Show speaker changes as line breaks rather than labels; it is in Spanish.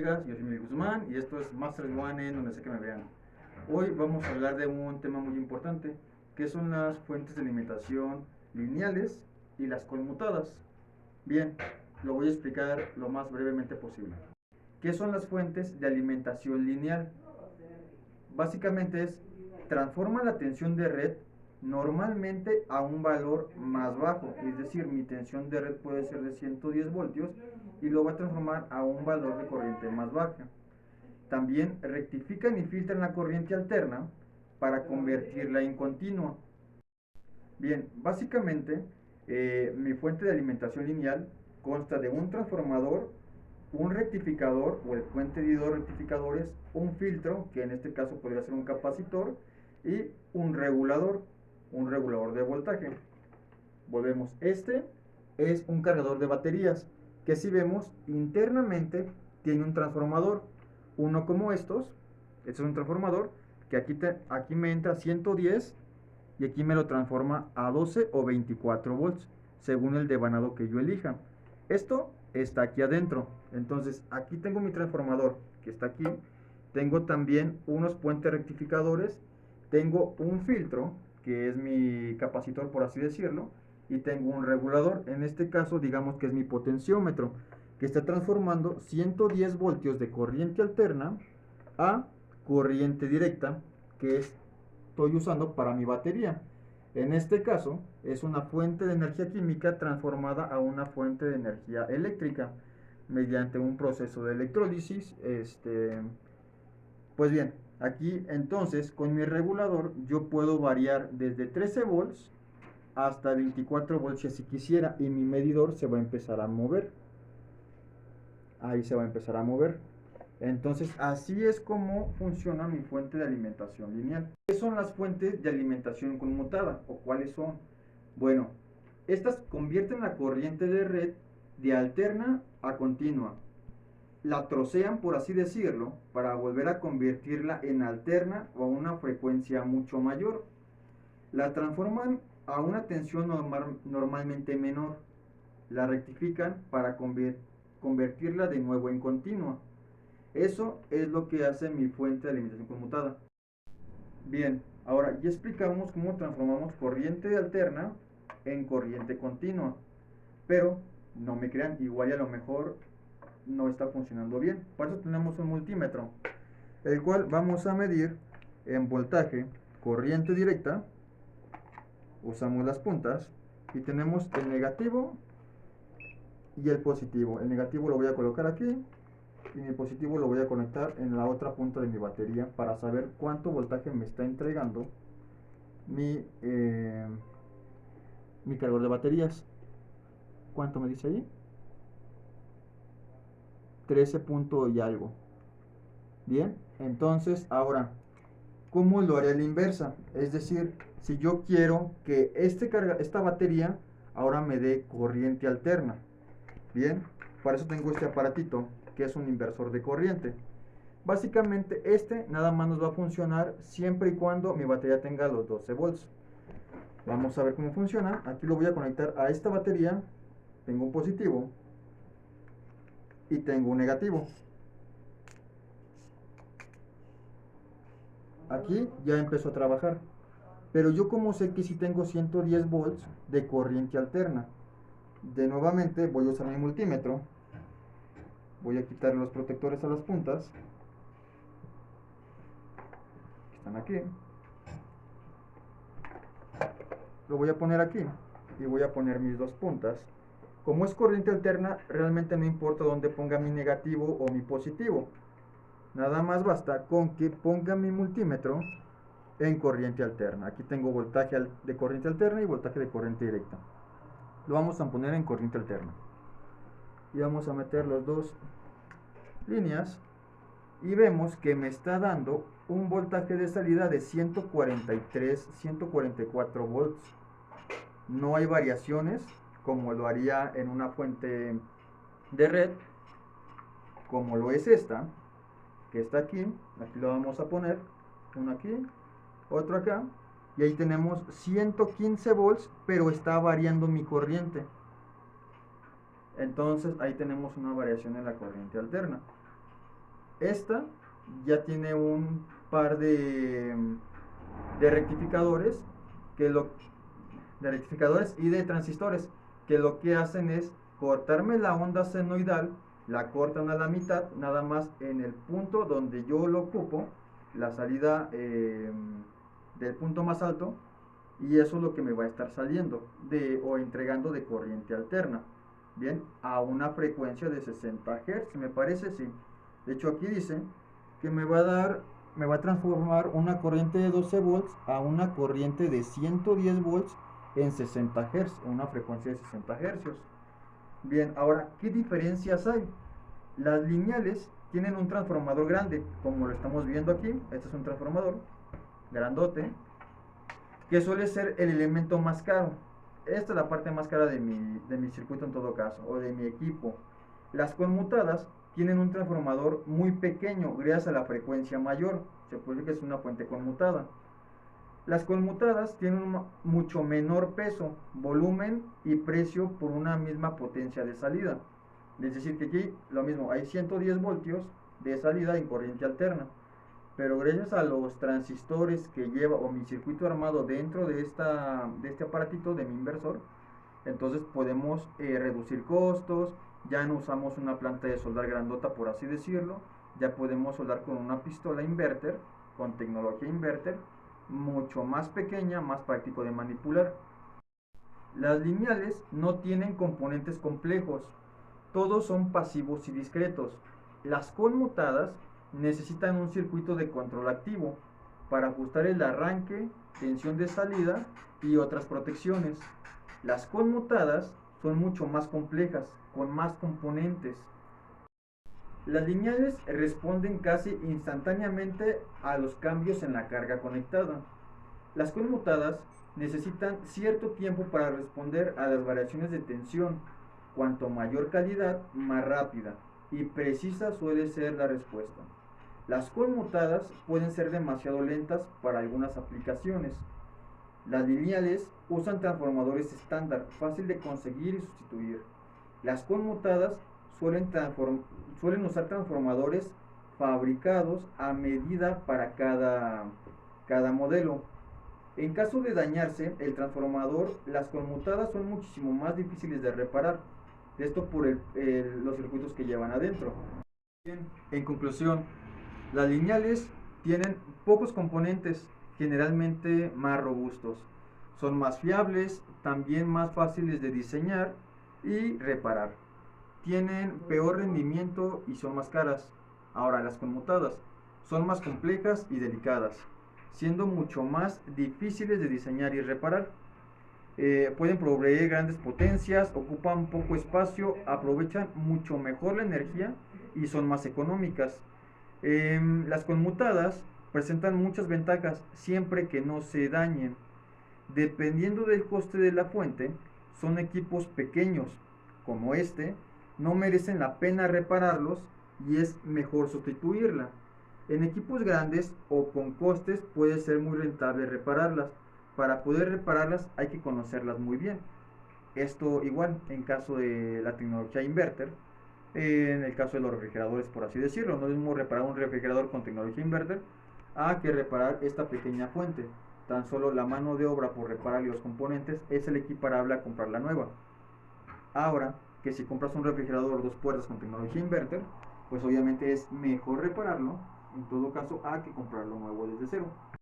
colegas, yo soy Miguel Guzmán y esto es Masters One en donde sé que me vean. Hoy vamos a hablar de un tema muy importante, que son las fuentes de alimentación lineales y las conmutadas. Bien, lo voy a explicar lo más brevemente posible. ¿Qué son las fuentes de alimentación lineal? Básicamente es, transforma la tensión de red normalmente a un valor más bajo, es decir, mi tensión de red puede ser de 110 voltios y lo va a transformar a un valor de corriente más baja. También rectifican y filtran la corriente alterna para convertirla en continua. Bien, básicamente mi fuente de alimentación lineal consta de un transformador, un rectificador o el puente de dos rectificadores, un filtro, que en este caso podría ser un capacitor, y un regulador de voltaje. Volvemos, este es un cargador de baterías, que si vemos internamente tiene un transformador, uno como estos, este es un transformador, que aquí me entra 110 y aquí me lo transforma a 12 o 24 volts, según el devanado que yo elija. Esto está aquí adentro, entonces aquí tengo mi transformador, que está aquí, tengo también unos puentes rectificadores, tengo un filtro, que es mi capacitor por así decirlo, y tengo un regulador, en este caso digamos que es mi potenciómetro, que está transformando 110 voltios de corriente alterna a corriente directa, que estoy usando para mi batería. En este caso es una fuente de energía química transformada a una fuente de energía eléctrica mediante un proceso de electrólisis. Pues bien, aquí entonces con mi regulador yo puedo variar desde 13 volts hasta 24 volts si así quisiera, y mi medidor se va a empezar a mover. Ahí se va a empezar a mover. Entonces así es como funciona mi fuente de alimentación lineal. ¿Qué son las fuentes de alimentación conmutada o cuáles son? Bueno, estas convierten la corriente de red de alterna a continua. La trocean, por así decirlo, para volver a convertirla en alterna o a una frecuencia mucho mayor. La transforman a una tensión normalmente menor. La rectifican para convertirla de nuevo en continua. Eso es lo que hace mi fuente de alimentación conmutada. Bien, ahora ya explicamos cómo transformamos corriente alterna en corriente continua. Pero no me crean, igual y a lo mejor no está funcionando bien. Por eso tenemos un multímetro, el cual vamos a medir en voltaje, corriente directa. Usamos las puntas y tenemos el negativo y el positivo. El negativo lo voy a colocar aquí y mi positivo lo voy a conectar en la otra punta de mi batería para saber cuánto voltaje me está entregando mi cargador de baterías. ¿Cuánto me dice ahí? 13 punto y algo. Bien, entonces ahora, ¿cómo lo haré a la inversa? Es decir, si yo quiero que esta batería ahora me dé corriente alterna. Bien, para eso tengo este aparatito, que es un inversor de corriente. Básicamente nada más nos va a funcionar siempre y cuando mi batería tenga los 12 volts. Vamos a ver cómo funciona. Aquí lo voy a conectar a esta batería. Tengo un positivo y tengo un negativo. Aquí ya empezó a trabajar. Pero yo como sé que si tengo 110 volts de corriente alterna. De nuevamente voy a usar mi multímetro. Voy a quitar los protectores a las puntas. Que están aquí. Lo voy a poner aquí. Y voy a poner mis dos puntas. Como es corriente alterna, realmente no importa dónde ponga mi negativo o mi positivo. Nada más basta con que ponga mi multímetro en corriente alterna. Aquí tengo voltaje de corriente alterna y voltaje de corriente directa. Lo vamos a poner en corriente alterna. Y vamos a meter las dos líneas. Y vemos que me está dando un voltaje de salida de 143, 144 volts. No hay variaciones como lo haría en una fuente de red, como lo es esta, que está aquí. Aquí lo vamos a poner, uno aquí, otro acá, y ahí tenemos 115 volts, pero está variando mi corriente. Entonces ahí tenemos una variación en la corriente alterna. Esta ya tiene un par de rectificadores que lo de rectificadores y de transistores que lo que hacen es cortarme la onda senoidal, la cortan a la mitad, nada más en el punto donde yo lo ocupo, la salida del punto más alto, y eso es lo que me va a estar saliendo o entregando de corriente alterna. Bien, a una frecuencia de 60 Hz, me parece, sí. De hecho, aquí dice que me va a transformar una corriente de 12 volts a una corriente de 110 volts en 60 Hz, una frecuencia de 60 Hz. Bien, ahora, ¿qué diferencias hay? Las lineales tienen un transformador grande, como lo estamos viendo aquí. Este es un transformador grandote, que suele ser el elemento más caro. Esta es la parte más cara de mi circuito en todo caso, o de mi equipo. Las conmutadas tienen un transformador muy pequeño gracias a la frecuencia mayor. Se puede decir que es una fuente conmutada. Las conmutadas tienen un mucho menor peso, volumen y precio por una misma potencia de salida. Es decir, que aquí lo mismo, hay 110 voltios de salida en corriente alterna. Pero gracias a los transistores que lleva o mi circuito armado dentro de este aparatito de mi inversor, entonces podemos reducir costos, ya no usamos una planta de soldar grandota por así decirlo, ya podemos soldar con una pistola inverter, con tecnología inverter, mucho más pequeña, más práctico de manipular. Las lineales no tienen componentes complejos, todos son pasivos y discretos. Las conmutadas necesitan un circuito de control activo para ajustar el arranque, tensión de salida y otras protecciones. Las conmutadas son mucho más complejas, con más componentes. Las lineales responden casi instantáneamente a los cambios en la carga conectada. Las conmutadas necesitan cierto tiempo para responder a las variaciones de tensión. Cuanto mayor calidad, más rápida y precisa suele ser la respuesta. Las conmutadas pueden ser demasiado lentas para algunas aplicaciones. Las lineales usan transformadores estándar, fácil de conseguir y sustituir. Las conmutadas suelen usar transformadores fabricados a medida para cada modelo. En caso de dañarse el transformador, las conmutadas son muchísimo más difíciles de reparar. Esto por los circuitos que llevan adentro. Bien, en conclusión, las lineales tienen pocos componentes, generalmente más robustos. Son más fiables, también más fáciles de diseñar y reparar. Tienen peor rendimiento y son más caras. Ahora, las conmutadas son más complejas y delicadas, siendo mucho más difíciles de diseñar y reparar. Pueden proveer grandes potencias, ocupan poco espacio, aprovechan mucho mejor la energía y son más económicas. Las conmutadas presentan muchas ventajas siempre que no se dañen. Dependiendo del coste de la fuente, son equipos pequeños, como este, no merecen la pena repararlos y es mejor sustituirla. En equipos grandes o con costes puede ser muy rentable repararlas. Para poder repararlas hay que conocerlas muy bien. Esto igual en caso de la tecnología inverter, en el caso de los refrigeradores por así decirlo. No es mismo reparar un refrigerador con tecnología inverter a que reparar esta pequeña fuente. Tan solo la mano de obra por reparar los componentes es el equiparable a comprar la nueva. Ahora que si compras un refrigerador 2 puertas con tecnología inverter, pues obviamente es mejor repararlo en todo caso a que comprarlo nuevo desde cero.